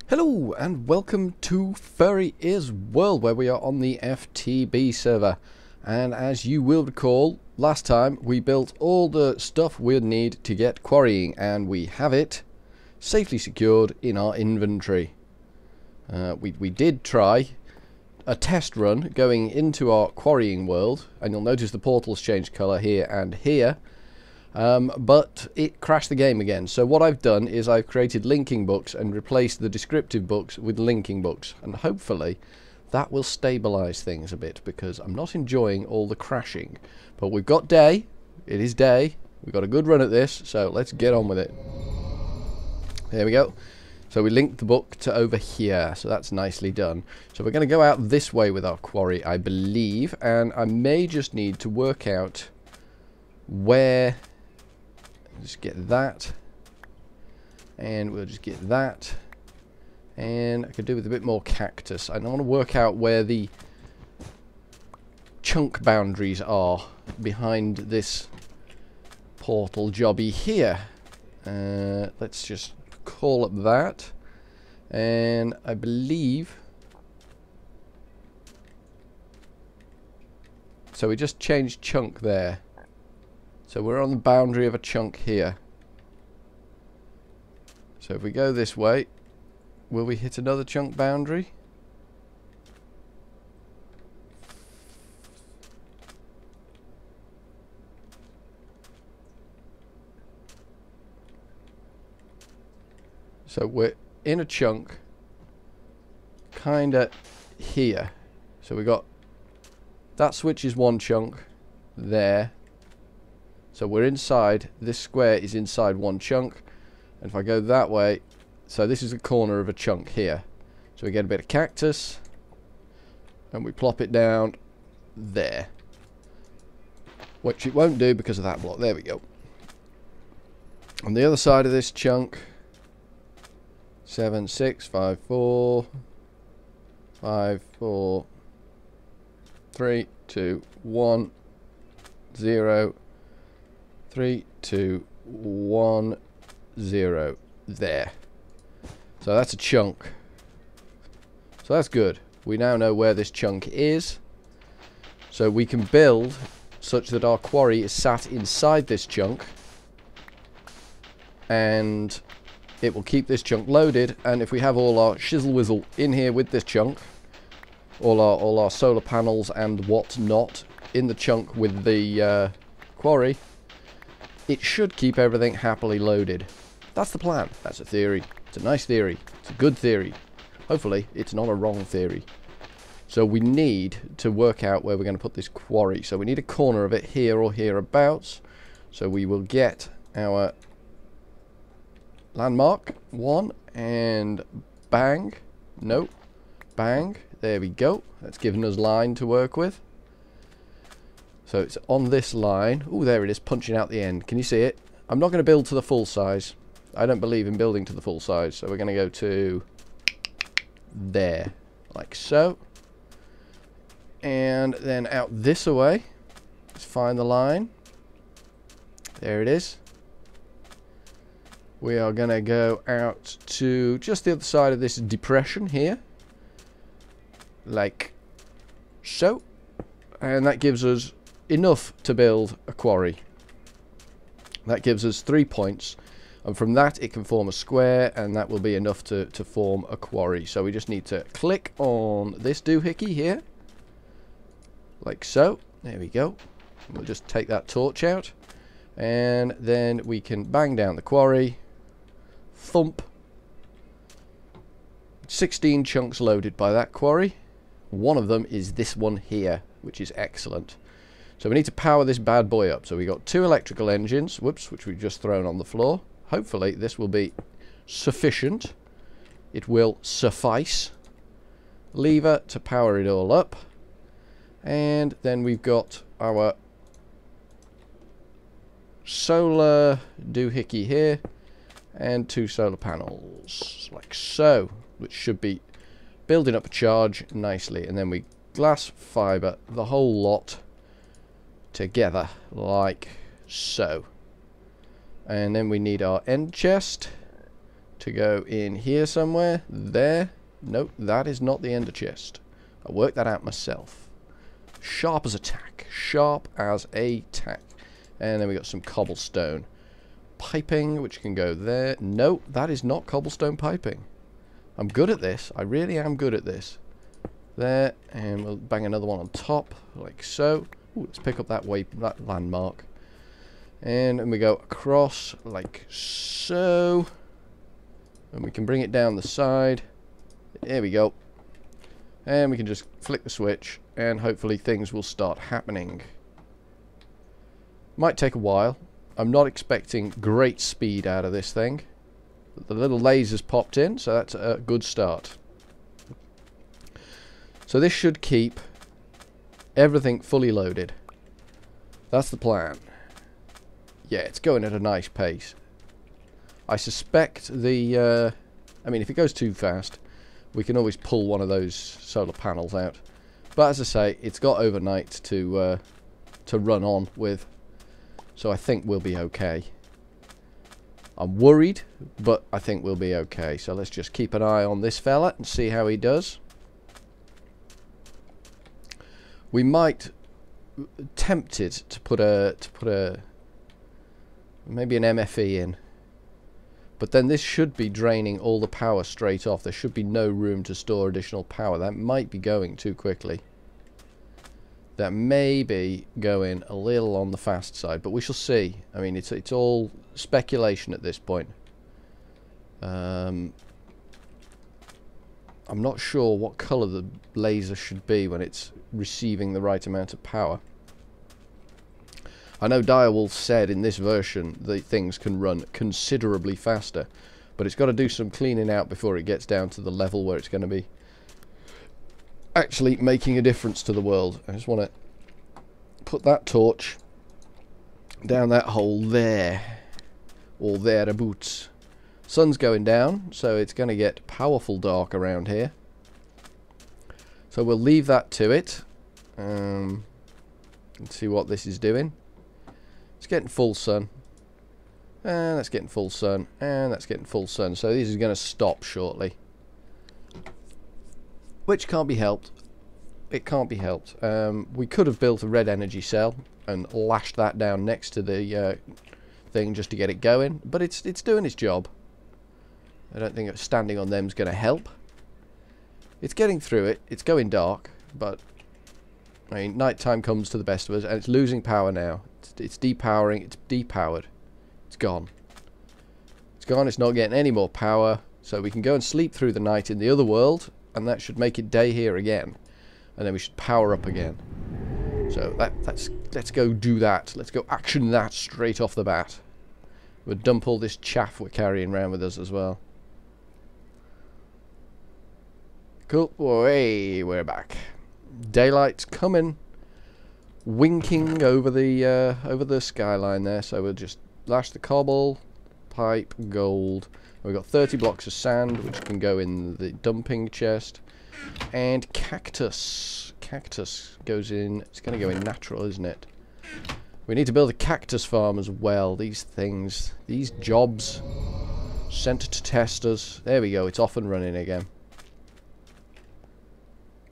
Hello and welcome to Furry Is World, where we are on the FTB server. And as you will recall, last time we built all the stuff we'd need to get quarrying, and we have it safely secured in our inventory. We did try a test run going into our quarrying world, and you'll notice the portals changed colour here and here. But it crashed the game again. So what I've done is I've created linking books and replaced the descriptive books with linking books, and hopefully that will stabilize things a bit, because I'm not enjoying all the crashing. But we've got day. It is day. We've got a good run at this, so let's get on with it. There we go. So we linked the book to over here, so that's nicely done. So we're going to go out this way with our quarry, I believe, and I may just need to work out where. Just get that, and we'll just get that, and I could do with a bit more cactus. I want to work out where the chunk boundaries are behind this portal jobby here. Let's just call it that, and I believe so. We just changed chunk there. So we're on the boundary of a chunk here. So if we go this way, will we hit another chunk boundary? So we're in a chunk, kinda here. So we got that switch is one chunk there. So we're inside, this square is inside one chunk, and if I go that way, so this is the corner of a chunk here. So we get a bit of cactus, and we plop it down there. Which it won't do because of that block. There we go. On the other side of this chunk, 7, 6, 5, 4, 5, 4, 3, 2, 1, 0. 3, 2, 1, 0. There. So that's a chunk. So that's good. We now know where this chunk is. So we can build such that our quarry is sat inside this chunk. And it will keep this chunk loaded. And if we have all our shizzle whizzle in here with this chunk, all our solar panels and whatnot in the chunk with the quarry, it should keep everything happily loaded. That's the plan. That's a theory. It's a nice theory. It's a good theory. Hopefully, it's not a wrong theory. So we need to work out where we're going to put this quarry. So we need a corner of it here or hereabouts. So we will get our landmark 1 and bang. Nope. Bang. There we go. That's given us line to work with. So it's on this line. Oh, there it is, punching out the end. Can you see it? I'm not going to build to the full size. I don't believe in building to the full size. So we're going to go to there, like so. And then out this way. Let's find the line. There it is. We are going to go out to just the other side of this depression here. Like so. And that gives us enough to build a quarry. That gives us 3 points, and from that it can form a square, and that will be enough to form a quarry. So we just need to click on this doohickey here, like so. There we go. We'll just take that torch out, and then we can bang down the quarry. Thump. 16 chunks loaded by that quarry. One of them is this one here, which is excellent. So we need to power this bad boy up. So we got 2 electrical engines, whoops, which we've just thrown on the floor. Hopefully this will be sufficient. It will suffice. Lever to power it all up. And then we've got our solar doohickey here. And 2 solar panels, like so, which should be building up a charge nicely. And then we glass fibre the whole lot together like so. And then we need our end chest, to go in here somewhere. There. Nope, that is not the ender chest. I worked that out myself. Sharp as a tack. Sharp as a tack. And then we got some cobblestone piping, which can go there. No, that is not cobblestone piping. I'm good at this. I really am good at this. There, and we'll bang another one on top, like so. Ooh, let's pick up that landmark. And we go across, like so. And we can bring it down the side. There we go. And we can just flick the switch, and hopefully things will start happening. Might take a while. I'm not expecting great speed out of this thing. The little lasers popped in, so that's a good start. So this should keep everything fully loaded. That's the plan. Yeah, it's going at a nice pace. I suspect the... I mean, if it goes too fast, we can always pull one of those solar panels out. But as I say, it's got overnight to run on with. So I think we'll be okay. I'm worried, but I think we'll be okay. So let's just keep an eye on this fella and see how he does. We might tempted to put a maybe an MFE in, but then this should be draining all the power straight off. There should be no room to store additional power. That might be going too quickly. That may be going a little on the fast side, but we shall see. I mean, it's all speculation at this point. I'm not sure what colour the laser should be when it's receiving the right amount of power. I know Direwolf said in this version that things can run considerably faster, but it's got to do some cleaning out before it gets down to the level where it's going to be actually making a difference to the world. I just want to put that torch down that hole there, or thereabouts. Sun's going down, so it's going to get powerful dark around here. So we'll leave that to it. Let's see what this is doing. It's getting full sun. And that's getting full sun. And that's getting full sun. So this is going to stop shortly. Which can't be helped. It can't be helped. We could have built a red energy cell and lashed that down next to the thing just to get it going. But it's doing its job. I don't think standing on them is going to help. It's getting through it. It's going dark. But, I mean, nighttime comes to the best of us. And it's losing power now. It's depowering. It's depowered. It's gone. It's gone. It's not getting any more power. So we can go and sleep through the night in the other world. And that should make it day here again. And then we should power up again. So let's go do that. Let's go action that straight off the bat. We'll dump all this chaff we're carrying around with us as well. Cool. Hey, we're back. Daylight's coming, winking over the skyline there. So we'll just lash the cobble, pipe, gold. We've got 30 blocks of sand, which can go in the dumping chest, and cactus. Cactus goes in. It's going to go in natural, isn't it? We need to build a cactus farm as well. These things, these jobs, sent to test us. There we go. It's off and running again.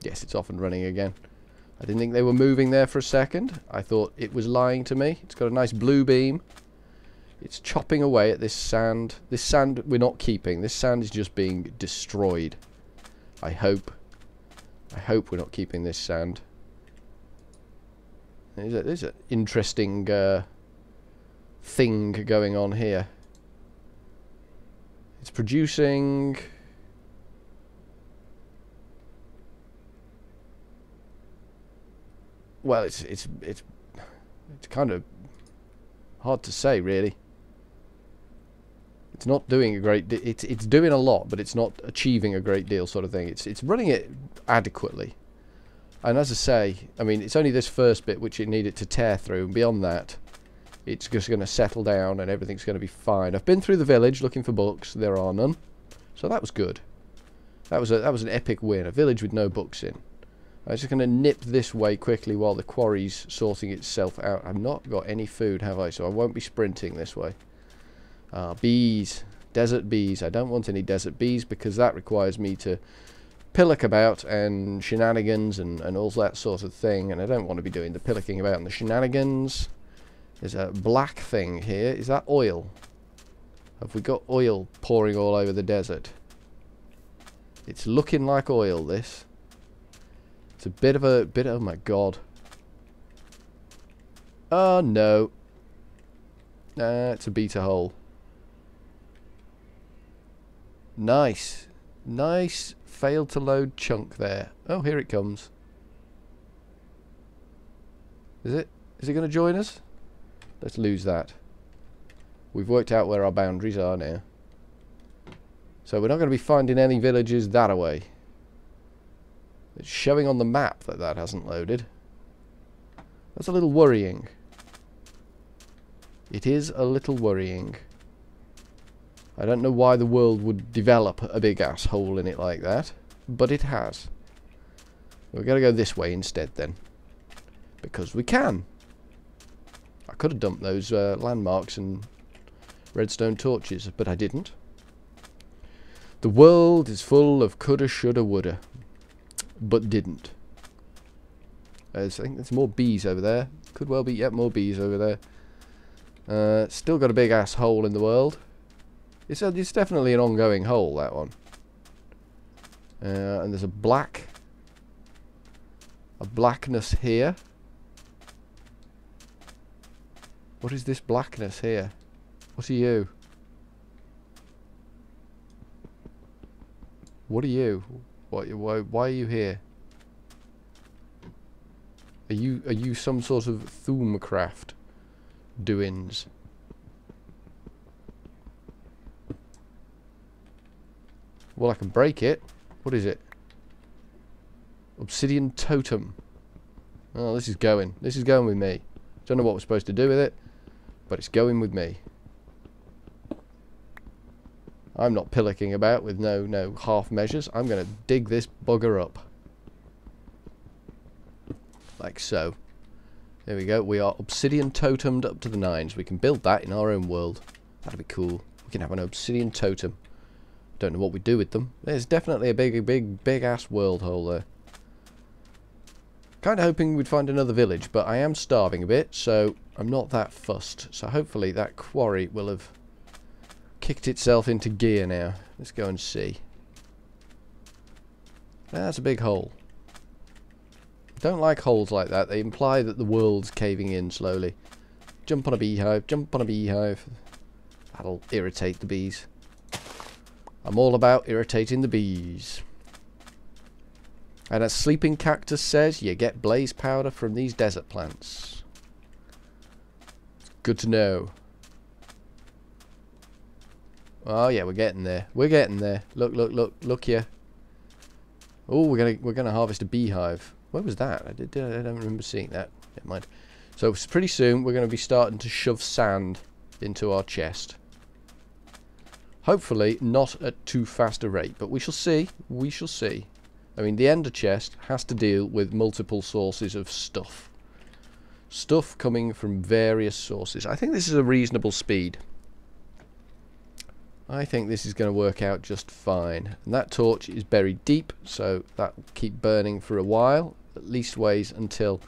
Yes, it's off and running again. I didn't think they were moving there for a second. I thought it was lying to me. It's got a nice blue beam. It's chopping away at this sand. This sand we're not keeping. This sand is just being destroyed. I hope we're not keeping this sand. There's an interesting thing going on here. It's producing... Well, it's kind of hard to say, really. It's not doing a great deal. It's doing a lot, but it's not achieving a great deal, sort of thing. It's running it adequately. And as I say, I mean, it's only this first bit which it needed to tear through, and beyond that, it's just going to settle down and everything's going to be fine. I've been through the village looking for books. There are none, so that was good. That was an epic win. A village with no books in. I'm just going to nip this way quickly while the quarry's sorting itself out. I've not got any food, have I? So I won't be sprinting this way. Bees. Desert bees. I don't want any desert bees because that requires me to pillock about and shenanigans and all that sort of thing, and I don't want to be doing the pillocking about and the shenanigans. There's a black thing here. Is that oil? Have we got oil pouring all over the desert? It's looking like oil, this. It's a bit of oh my god. Oh no. It's a beta hole. Nice. Nice failed to load chunk there. Oh, here it comes. Is it going to join us? Let's lose that. We've worked out where our boundaries are now. So we're not going to be finding any villages that away. It's showing on the map that that hasn't loaded. That's a little worrying. It is a little worrying. I don't know why the world would develop a big ass hole in it like that, but it has. We're going to go this way instead then. Because we can. I could have dumped those landmarks and redstone torches, but I didn't. The world is full of coulda, shoulda, woulda, but didn't. I think there's more bees over there. Could well be, yep, more bees over there. Still got a big ass hole in the world. It's definitely an ongoing hole, that one. And there's a blackness here. What is this blackness here? What are you? What are you? Why are you here? Are you some sort of Thuumcraft doings? Well, I can break it. What is it? Obsidian totem. Oh, this is going. This is going with me. Don't know what we're supposed to do with it, but it's going with me. I'm not pillocking about with no half measures. I'm going to dig this bugger up. Like so. There we go. We are obsidian totemed up to the nines. We can build that in our own world. That'd be cool. We can have an obsidian totem. Don't know what we do with them. There's definitely a big ass world hole there. Kind of hoping we'd find another village, but I am starving a bit, so I'm not that fussed. So hopefully that quarry will have kicked itself into gear now. Let's go and see. That's a big hole. Don't like holes like that. They imply that the world's caving in slowly. Jump on a beehive. Jump on a beehive. That'll irritate the bees. I'm all about irritating the bees. And as Sleeping Cactus says, you get blaze powder from these desert plants. It's good to know. Oh yeah, we're getting there. We're getting there. Look here. Oh, we're gonna harvest a beehive. Where was that? I don't remember seeing that. Never mind. So pretty soon we're going to be starting to shove sand into our chest. Hopefully not at too fast a rate, but we shall see. We shall see. I mean, the ender chest has to deal with multiple sources of stuff. Stuff coming from various sources. I think this is a reasonable speed. I think this is going to work out just fine. And that torch is buried deep, so that will keep burning for a while. At least ways until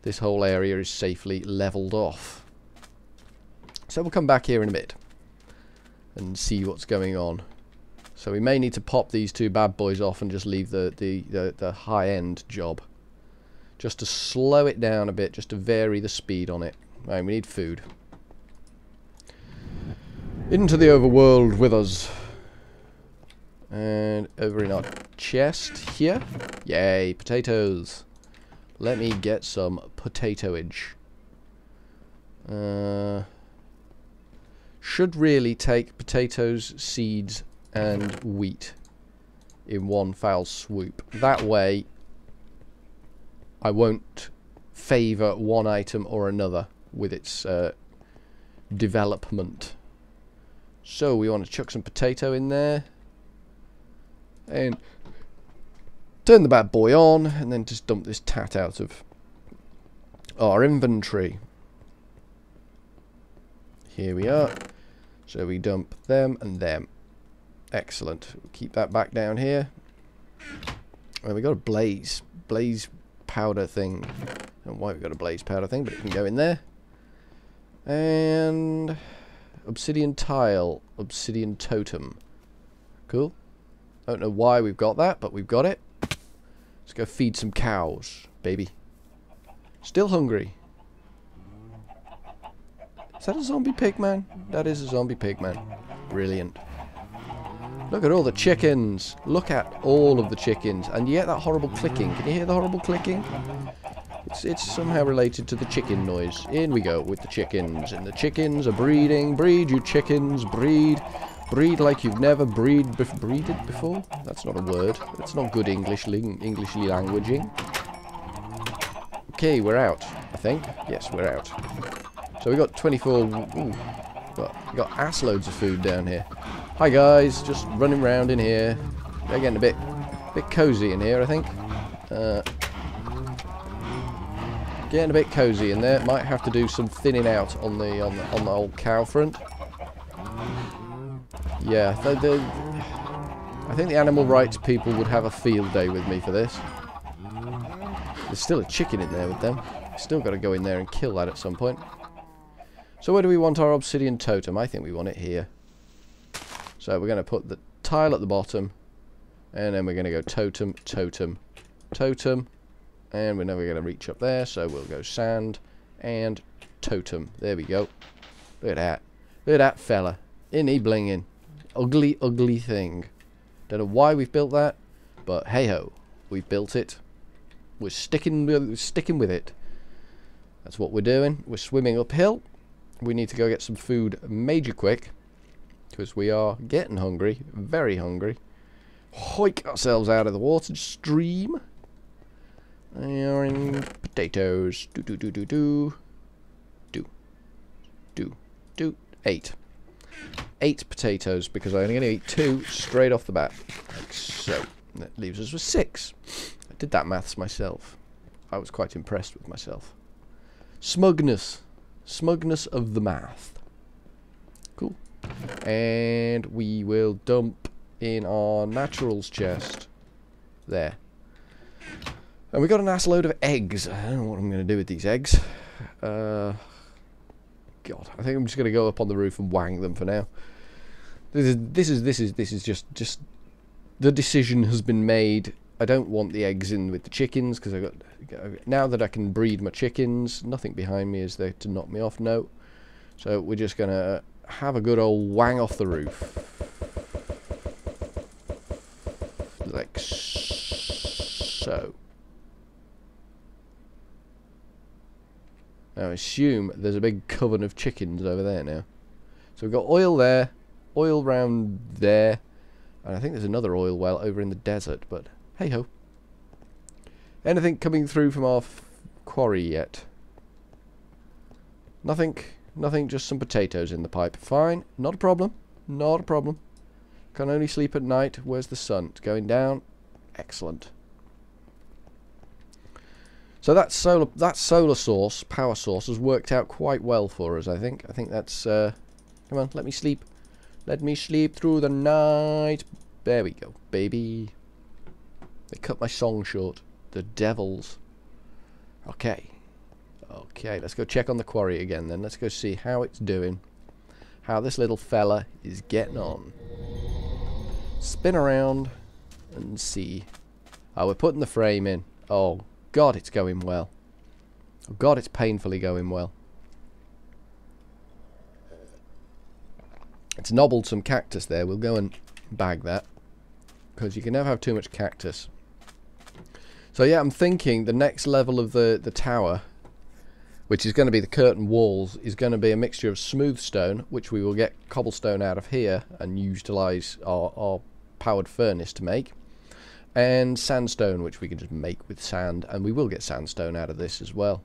this whole area is safely leveled off. So we'll come back here in a bit and see what's going on. So we may need to pop these two bad boys off and just leave the high-end job. Just to slow it down a bit, just to vary the speed on it. Right, we need food. Into the overworld with us. And over in our chest here. Yay, potatoes. Let me get some potatoage. Should really take potatoes, seeds, and wheat in one foul swoop. That way, I won't favour one item or another with its development. So we want to chuck some potato in there. And turn the bad boy on, and then just dump this tat out of our inventory. Here we are. So we dump them and them. Excellent. We'll keep that back down here. And we got a blaze powder thing. I don't know why we got a blaze powder thing, but it can go in there. And obsidian tile, obsidian totem. Cool. I don't know why we've got that, but we've got it. Let's go feed some cows, baby. Still hungry. Is that a zombie pig man? That is a zombie pig man. Brilliant. Look at all the chickens. Look at all of the chickens. And you get that horrible clicking. Can you hear the horrible clicking? It's somehow related to the chicken noise. In we go with the chickens. And the chickens are breeding. Breed, you chickens. Breed. Breed like you've never breeded before. That's not a word. That's not good Englishly languaging. Okay, we're out, I think. Yes, we're out. So we got 24... Ooh, we got ass loads of food down here. Hi guys, just running around in here. They're getting a bit cozy in here, I think. Getting a bit cozy in there. Might have to do some thinning out on the old cow front. Yeah, I think the animal rights people would have a field day with me for this. There's still a chicken in there with them. Still got to go in there and kill that at some point. So where do we want our obsidian totem? I think we want it here. So we're going to put the tile at the bottom. And then we're going to go totem, totem, totem. And we're never going to reach up there. So we'll go sand and totem. There we go. Look at that. Look at that fella. Isn't he blinging? Ugly, ugly thing. Don't know why we've built that. But hey ho. We've built it. We're sticking with it. That's what we're doing. We're swimming uphill. We need to go get some food major quick. Because we are getting hungry. Very hungry. Hoik ourselves out of the water stream. And potatoes. Do. 8. 8 potatoes. Because I'm going to eat 2 straight off the bat. Like so. That leaves us with 6. I did that maths myself. I was quite impressed with myself. Smugness. Smugness of the math. Cool. And we will dump in our naturals chest. There. And we got an ass load of eggs. I don't know what I'm going to do with these eggs. God, I think I'm just going to go up on the roof and wang them for now. This is just the decision has been made. I don't want the eggs in with the chickens because now that I can breed my chickens, nothing behind me is there to knock me off. No, so we're just gonna have a good old wang off the roof, like so. Now I assume there's a big coven of chickens over there now. So we've got oil there, oil round there, and I think there's another oil well over in the desert, but hey ho. Anything coming through from our quarry yet? Nothing, just some potatoes in the pipe. Fine, not a problem, not a problem. Can only sleep at night. Where's the sun? It's going down. Excellent. So that solar source, power source, has worked out quite well for us, I think. I think that's... come on, let me sleep. Let me sleep through the night. There we go, baby. They cut my song short. The devils. Okay. Okay, let's go check on the quarry again then. Let's go see how it's doing. How this little fella is getting on. Spin around and see. Oh, we're putting the frame in. Oh, God, it's going well. Oh, God, it's painfully going well. It's nobbled some cactus there. We'll go and bag that. Because you can never have too much cactus. So yeah, I'm thinking the next level of the tower, which is going to be the curtain walls, is going to be a mixture of smooth stone, which we will get cobblestone out of here and utilise our powered furnace to make, and sandstone, which we can just make with sand, and we will get sandstone out of this as well.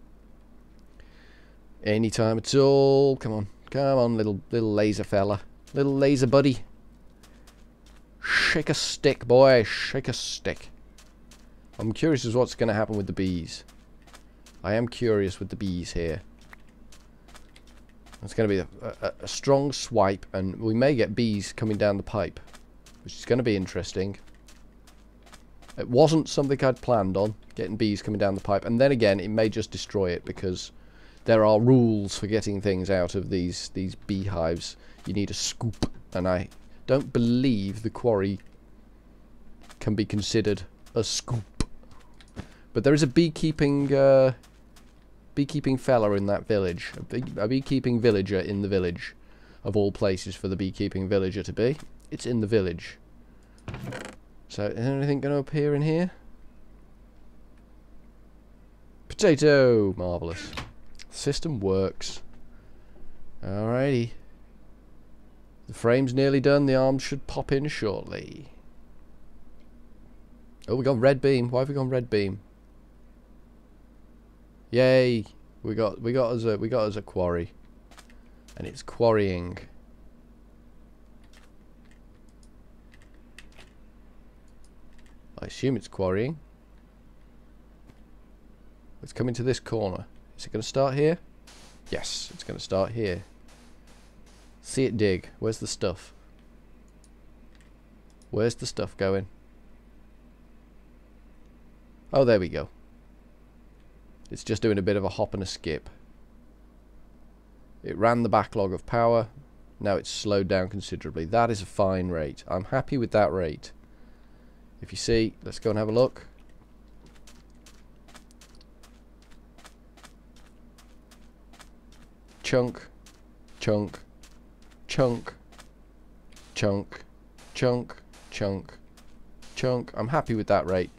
Anytime at all. Come on, come on, little laser fella, little laser buddy. Shake a stick, boy, shake a stick. I'm curious as what's going to happen with the bees. I am curious with the bees here. It's going to be a strong swipe, and we may get bees coming down the pipe, which is going to be interesting. It wasn't something I'd planned on, getting bees coming down the pipe, and then again, it may just destroy it, because there are rules for getting things out of these beehives. You need a scoop, and I don't believe the quarry can be considered a scoop. But there is a beekeeping fella in that village, a beekeeping villager in the village, of all places for the beekeeping villager to be. It's in the village. So, is anything going to appear in here? Potato! Marvellous. System works. Alrighty. The frame's nearly done. The arms should pop in shortly. Oh, we got red beam. Why have we gone red beam? Yay! We got us a quarry, and it's quarrying. I assume it's quarrying. It's coming to this corner. Is it going to start here? Yes, it's going to start here. See it dig. Where's the stuff? Where's the stuff going? Oh, there we go. It's just doing a bit of a hop and a skip. It ran the backlog of power. Now it's slowed down considerably. That is a fine rate. I'm happy with that rate. If you see, let's go and have a look. Chunk, chunk, chunk, chunk, chunk, chunk, chunk. I'm happy with that rate.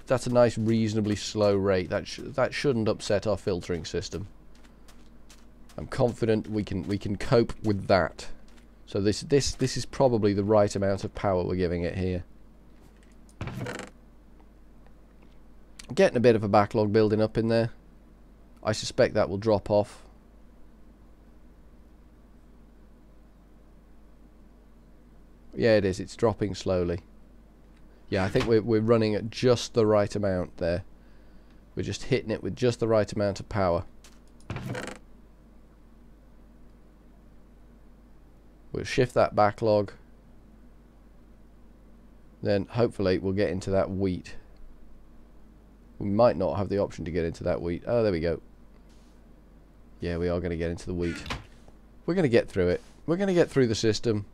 That's a nice, reasonably slow rate. That shouldn't upset our filtering system. I'm confident we can cope with that. So this is probably the right amount of power we're giving it here. Getting a bit of a backlog building up in there. I suspect that will drop off. Yeah, it is. It's dropping slowly. Yeah, I think we're running at just the right amount there. We're just hitting it with just the right amount of power. We'll shift that backlog. Then hopefully we'll get into that wheat. We might not have the option to get into that wheat. Oh, there we go. Yeah, we are going to get into the wheat. We're going to get through it. We're going to get through the system.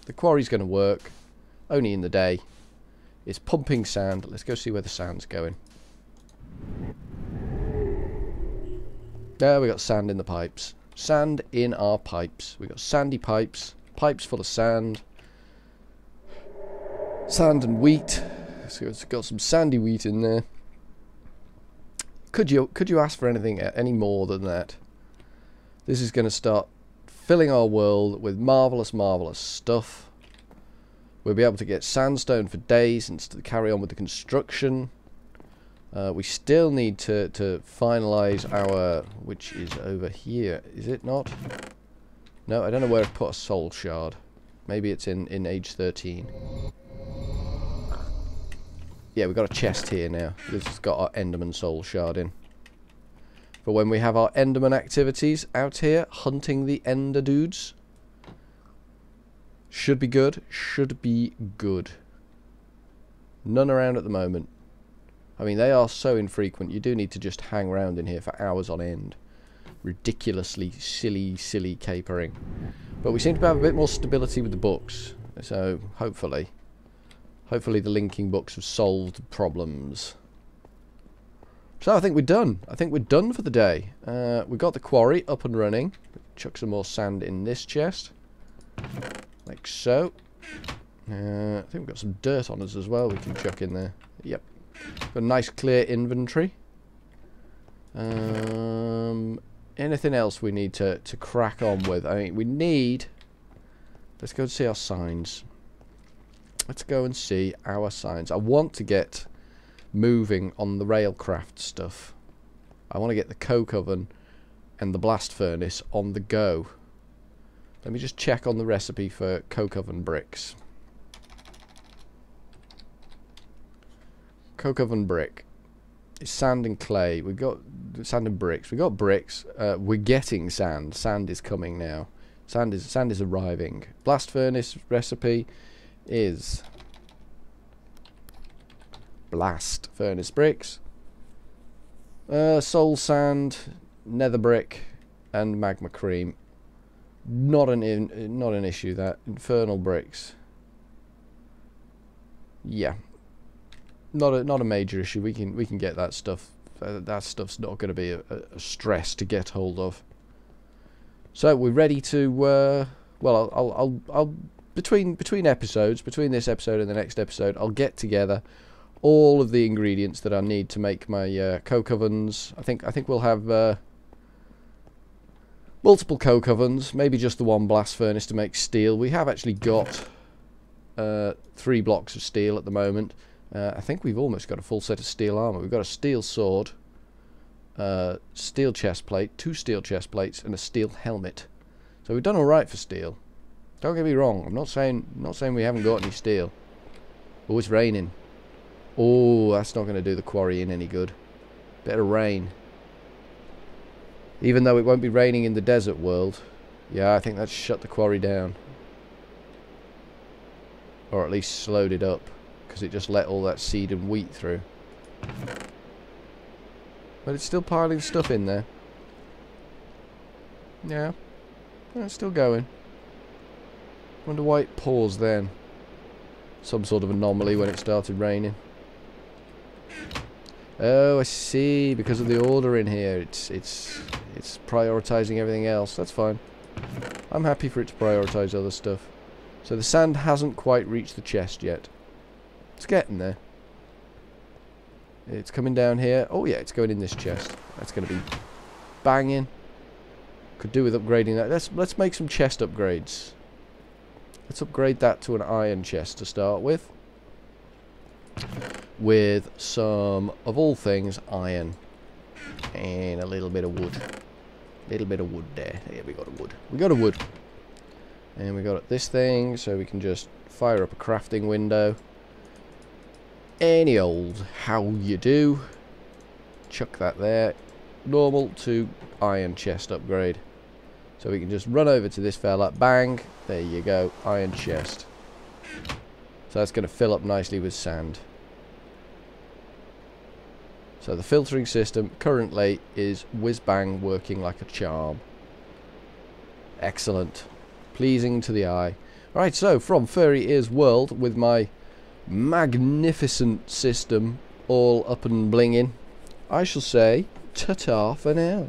The quarry's going to work. Only in the day. It's pumping sand. Let's go see where the sand's going. There, we got sand in the pipes. Sand in our pipes. We got sandy pipes. Pipes full of sand. Sand and wheat. So it's got some sandy wheat in there. Could you ask for anything any more than that? This is going to start filling our world with marvellous, marvellous stuff. We'll be able to get sandstone for days and to carry on with the construction. We still need to finalise our, which is over here, is it not? No, I don't know where I've put a soul shard. Maybe it's in age 13. Yeah, we've got a chest here now. This has got our Enderman soul shard in. For when we have our Enderman activities out here, hunting the Ender dudes. Should be good. Should be good. None around at the moment. I mean, they are so infrequent. You do need to just hang around in here for hours on end. Ridiculously silly capering. But we seem to have a bit more stability with the books. So, hopefully the linking books have solved problems. So I think we're done. I think we're done for the day. We've got the quarry up and running. Chuck some more sand in this chest. Like so. I think we've got some dirt on us as well we can chuck in there. Yep. Got a nice clear inventory. Anything else we need to crack on with? I mean, we need... Let's go and see our signs. Let's go and see our signs. I want to get moving on the railcraft stuff. I want to get the coke oven and the blast furnace on the go. Let me just check on the recipe for coke oven bricks. Coke oven brick. is sand and clay. We've got sand and bricks. We've got bricks. We're getting sand. Sand is coming now. Sand is arriving. Blast furnace recipe is blast furnace bricks, soul sand, nether brick, and magma cream. Not an issue. That infernal bricks. Yeah, not a major issue. We can get that stuff. That stuff's not going to be a stress to get hold of. So we're ready to. Well, I'll between episodes, between this episode and the next episode, I'll get together all of the ingredients that I need to make my coke ovens. I think we'll have multiple coke ovens, maybe just the one blast furnace to make steel. We have actually got 3 blocks of steel at the moment. I think we've almost got a full set of steel armor. We've got a steel sword, steel chest plate, 2 steel chest plates, and a steel helmet. So we've done all right for steel. Don't get me wrong. I'm not saying we haven't got any steel. Oh, it's raining. Oh, that's not going to do the quarry in any good. Bit of rain. Even though it won't be raining in the desert world. Yeah, I think that's shut the quarry down. Or at least slowed it up. Because it just let all that seed and wheat through. But it's still piling stuff in there. Yeah. It's still going. Wonder why it paused then. Some sort of anomaly when it started raining. Oh, I see. Because of the order in here, it's prioritizing everything else. That's fine. I'm happy for it to prioritize other stuff. So the sand hasn't quite reached the chest yet. It's getting there. It's coming down here. Oh yeah, it's going in this chest. That's going to be banging. Could do with upgrading that. Let's make some chest upgrades. Let's upgrade that to an iron chest to start with. With some, of all things, iron. And a little bit of wood. Little bit of wood there. Yeah, we got a wood. We got a wood. And we got this thing, so we can just fire up a crafting window. Any old how you do. Chuck that there. Normal to iron chest upgrade. So we can just run over to this fella. Bang. There you go. Iron chest. So that's going to fill up nicely with sand. So the filtering system currently is whiz-bang working like a charm. Excellent. Pleasing to the eye. Right, so from Furry Ears World with my magnificent system all up and blinging, I shall say ta-ta for now.